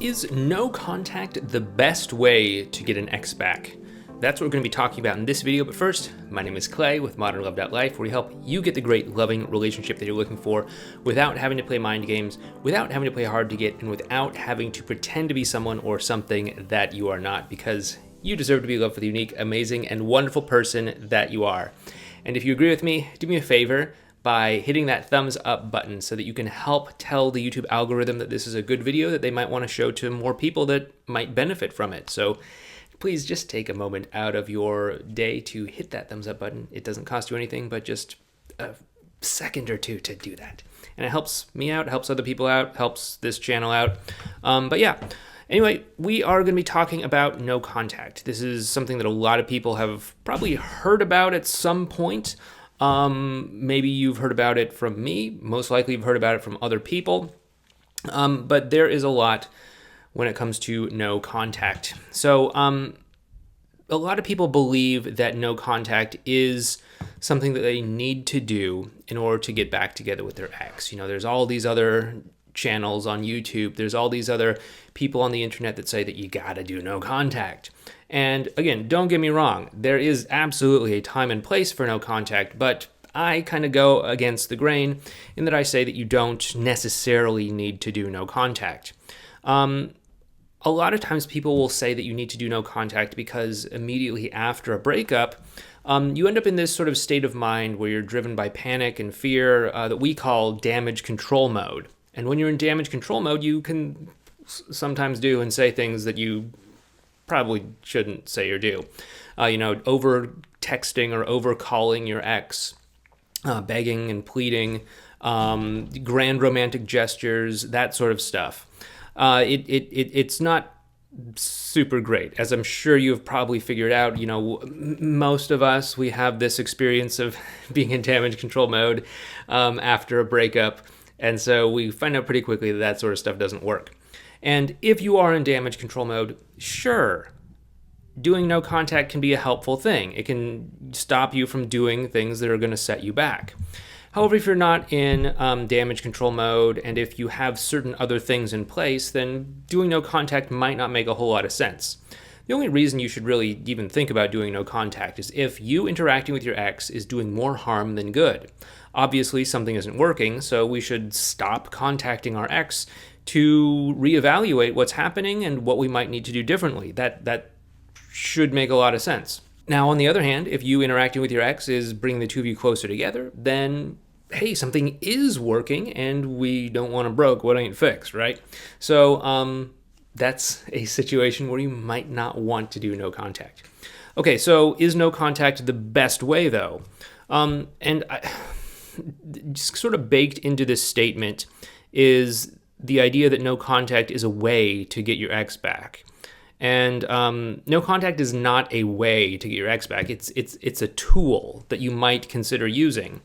Is no contact the best way to get an ex back? That's what we're going to be talking about in this video, but first, my name is Clay with ModernLove.life, where we help you get the great, loving relationship that you're looking for without having to play mind games, without having to play hard to get, and without having to pretend to be someone or something that you are not, because you deserve to be loved for the unique, amazing, and wonderful person that you are. And if you agree with me, do me a favor by hitting that thumbs up button so that you can help tell the YouTube algorithm that this is a good video that they might want to show to more people that might benefit from it. So please just take a moment out of your day to hit that thumbs up button. It doesn't cost you anything, but just a second or two to do that. And it helps me out, helps other people out, helps this channel out. But yeah, anyway, we are going to be talking about no contact. This is something that a lot of people have probably heard about at some point. Maybe you've heard about it from me. Most likely you've heard about it from other people. But there is a lot when it comes to no contact. So a lot of people believe that no contact is something that they need to do in order to get back together with their ex. You know, there's all these other channels on YouTube. There's all these other people on the internet that say that you gotta do no contact. And again, don't get me wrong, there is absolutely a time and place for no contact, but I kind of go against the grain in that I say that you don't necessarily need to do no contact. A lot of times people will say that you need to do no contact because immediately after a breakup, you end up in this sort of state of mind where you're driven by panic and fear that we call damage control mode. And when you're in damage control mode, you can sometimes do and say things that you probably shouldn't say or do. Over texting or over calling your ex, begging and pleading, grand romantic gestures, that sort of stuff. It's not super great, as I'm sure you've probably figured out. You know, most of us, we have this experience of being in damage control mode after a breakup, and so we find out pretty quickly that that sort of stuff doesn't work. And if you are in damage control mode, sure, doing no contact can be a helpful thing. It can stop you from doing things that are going to set you back. However, if you're not in damage control mode and if you have certain other things in place, then doing no contact might not make a whole lot of sense. The only reason you should really even think about doing no contact is if you interacting with your ex is doing more harm than good. Obviously, something isn't working, so we should stop contacting our ex to reevaluate what's happening and what we might need to do differently. That should make a lot of sense. Now, on the other hand, if you interacting with your ex is bringing the two of you closer together, then hey, something is working and we don't want to broke what ain't fixed, right? So that's a situation where you might not want to do no contact. Okay, so is no contact the best way though? Just sort of baked into this statement is the idea that no contact is a way to get your ex back. And no contact is not a way to get your ex back. It's a tool that you might consider using.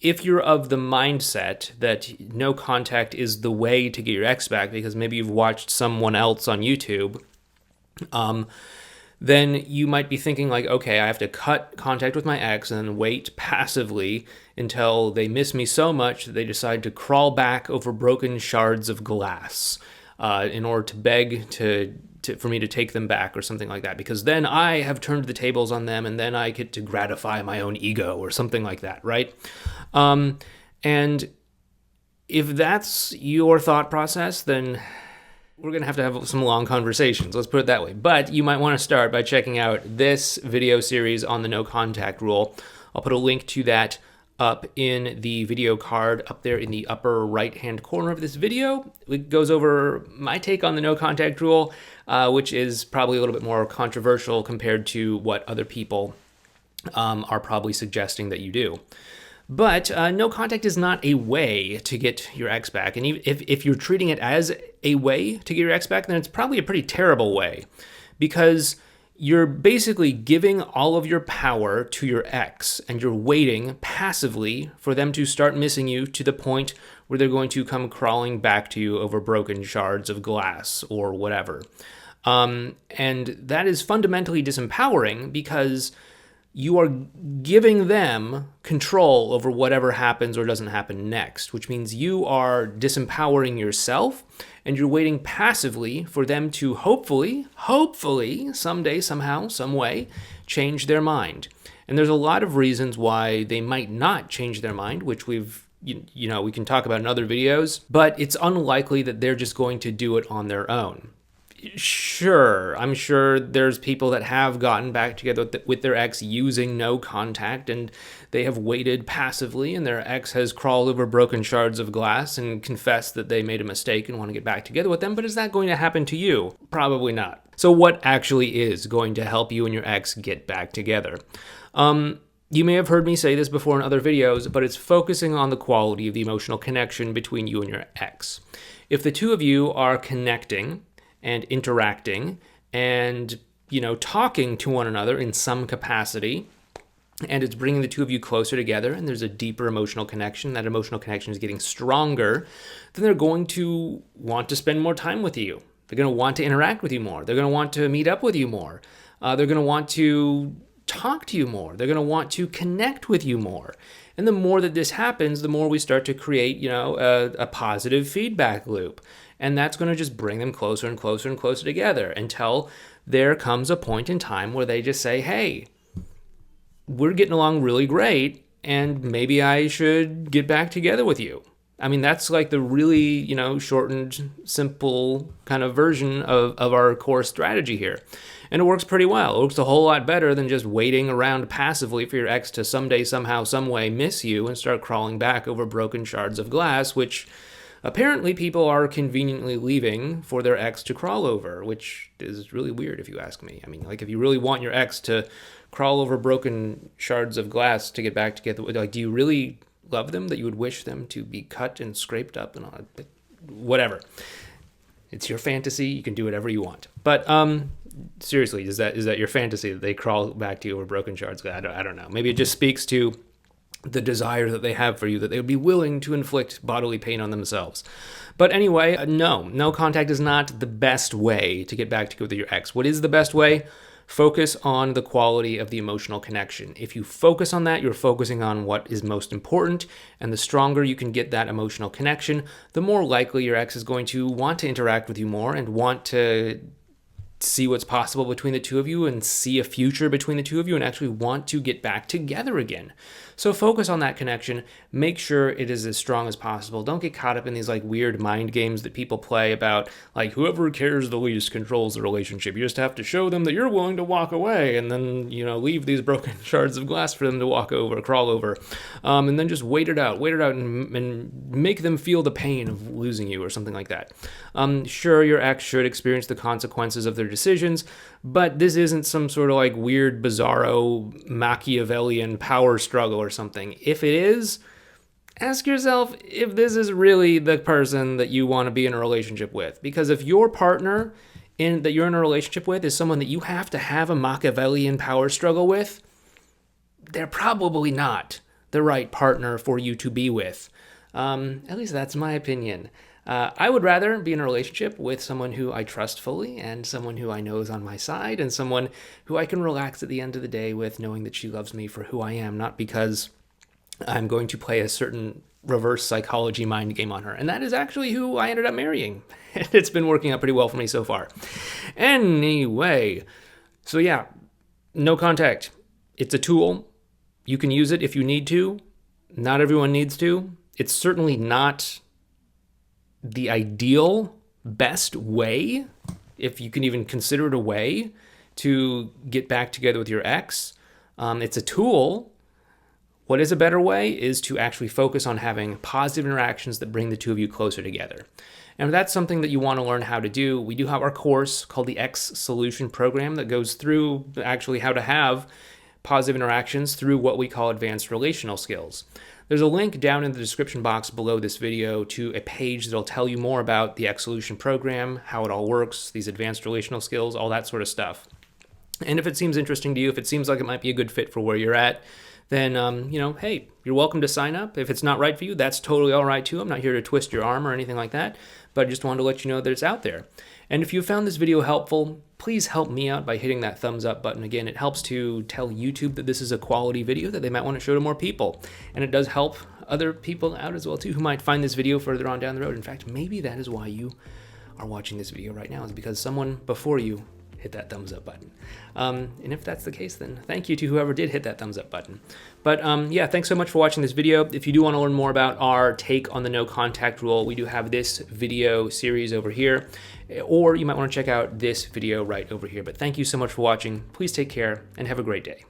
If you're of the mindset that no contact is the way to get your ex back because maybe you've watched someone else on YouTube, then you might be thinking like, okay, I have to cut contact with my ex and then wait passively until they miss me so much that they decide to crawl back over broken shards of glass in order to beg for me to take them back or something like that, because then I have turned the tables on them and then I get to gratify my own ego or something like that, right? And if that's your thought process, then we're going to have some long conversations, let's put it that way. But you might want to start by checking out this video series on the no contact rule. I'll put a link to that up in the video card up there in the upper right hand corner of this video. It goes over my take on the no contact rule, which is probably a little bit more controversial compared to what other people are probably suggesting that you do. But no contact is not a way to get your ex back. And if you're treating it as a way to get your ex back, then it's probably a pretty terrible way, because you're basically giving all of your power to your ex and you're waiting passively for them to start missing you to the point where they're going to come crawling back to you over broken shards of glass or whatever. And that is fundamentally disempowering, because you are giving them control over whatever happens or doesn't happen next, which means you are disempowering yourself and you're waiting passively for them to hopefully, someday, somehow, some way, change their mind. And there's a lot of reasons why they might not change their mind, which we can talk about in other videos, but it's unlikely that they're just going to do it on their own. Sure, I'm sure there's people that have gotten back together with their ex using no contact, and they have waited passively, and their ex has crawled over broken shards of glass and confessed that they made a mistake and want to get back together with them. But is that going to happen to you? Probably not. So what actually is going to help you and your ex get back together? You may have heard me say this before in other videos, but it's focusing on the quality of the emotional connection between you and your ex. If the two of you are connecting and interacting and, talking to one another in some capacity, and it's bringing the two of you closer together, and there's a deeper emotional connection, that emotional connection is getting stronger, then they're going to want to spend more time with you. They're going to want to interact with you more. They're going to want to meet up with you more. They're going to want to talk to you more. They're going to want to connect with you more. And the more that this happens, the more we start to create, a positive feedback loop. And that's going to just bring them closer and closer and closer together until there comes a point in time where they just say, hey, we're getting along really great, and maybe I should get back together with you. I mean, that's like the really, shortened, simple kind of version of our core strategy here. And it works pretty well. It works a whole lot better than just waiting around passively for your ex to someday, somehow, some way miss you and start crawling back over broken shards of glass, which apparently people are conveniently leaving for their ex to crawl over, which is really weird if you ask me. I mean, like, if you really want your ex to crawl over broken shards of glass to get back together, like, do you really love them that you would wish them to be cut and scraped up and all that? Whatever. It's your fantasy. You can do whatever you want. But seriously, is that your fantasy that they crawl back to you over broken shards? I don't know. Maybe it just speaks to the desire that they have for you, that they would be willing to inflict bodily pain on themselves. But anyway, no contact is not the best way to get back together with your ex. What is the best way? Focus on the quality of the emotional connection. If you focus on that, you're focusing on what is most important, and the stronger you can get that emotional connection, the more likely your ex is going to want to interact with you more and want to see what's possible between the two of you and see a future between the two of you and actually want to get back together again. So focus on that connection. Make sure it is as strong as possible. Don't get caught up in these weird mind games that people play about whoever cares the least controls the relationship. You just have to show them that you're willing to walk away and then, leave these broken shards of glass for them to crawl over, and then just wait it out and make them feel the pain of losing you or something like that. Sure, your ex should experience the consequences of their decisions, but this isn't some sort of weird, bizarro, Machiavellian power struggle or something. If it is, ask yourself if this is really the person that you want to be in a relationship with. Because if your partner that you're in a relationship with is someone that you have to have a Machiavellian power struggle with, they're probably not the right partner for you to be with. At least that's my opinion. I would rather be in a relationship with someone who I trust fully and someone who I know is on my side and someone who I can relax at the end of the day with, knowing that she loves me for who I am, not because I'm going to play a certain reverse psychology mind game on her. And that is actually who I ended up marrying. It's been working out pretty well for me so far. Anyway, so yeah, no contact. It's a tool. You can use it if you need to. Not everyone needs to. It's certainly not the ideal, best way, if you can even consider it a way, to get back together with your ex. It's a tool. What is a better way is to actually focus on having positive interactions that bring the two of you closer together. And if that's something that you want to learn how to do, we do have our course called the X Solution Program that goes through actually how to have positive interactions through what we call advanced relational skills. There's a link down in the description box below this video to a page that'll tell you more about the X Solution Program, how it all works, these advanced relational skills, all that sort of stuff. And if it seems interesting to you, if it seems like it might be a good fit for where you're at, then, hey, you're welcome to sign up. If it's not right for you, that's totally all right too. I'm not here to twist your arm or anything like that, but I just wanted to let you know that it's out there. And if you found this video helpful, please help me out by hitting that thumbs up button. Again, it helps to tell YouTube that this is a quality video that they might want to show to more people. And it does help other people out as well too who might find this video further on down the road. In fact, maybe that is why you are watching this video right now, is because someone before you hit that thumbs up button. And if that's the case, then thank you to whoever did hit that thumbs up button. But yeah, thanks so much for watching this video. If you do want to learn more about our take on the no contact rule, we do have this video series over here, or you might want to check out this video right over here. But thank you so much for watching. Please take care and have a great day.